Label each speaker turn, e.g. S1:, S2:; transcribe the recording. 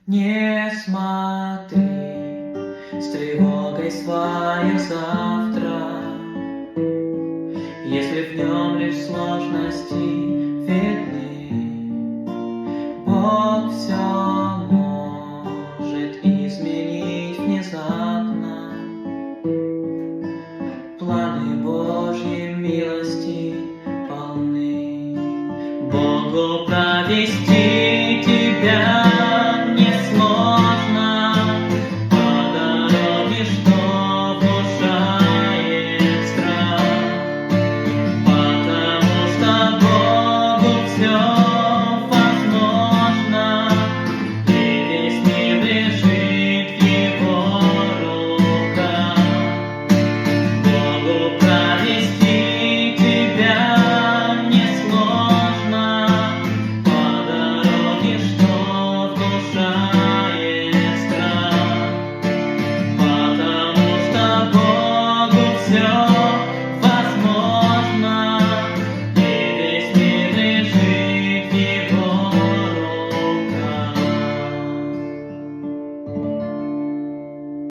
S1: Не смотри с тревогой свое завтра, если в нем лишь сложности видны. Бог все может изменить внезапно. Планы Божьей милости полны. Богу провести тебя несложно по дороге, что внушает страх, потому что Богу все возможно, и весь мир лежит в Его руках. Богу провести тебя несложно по дороге, что внушает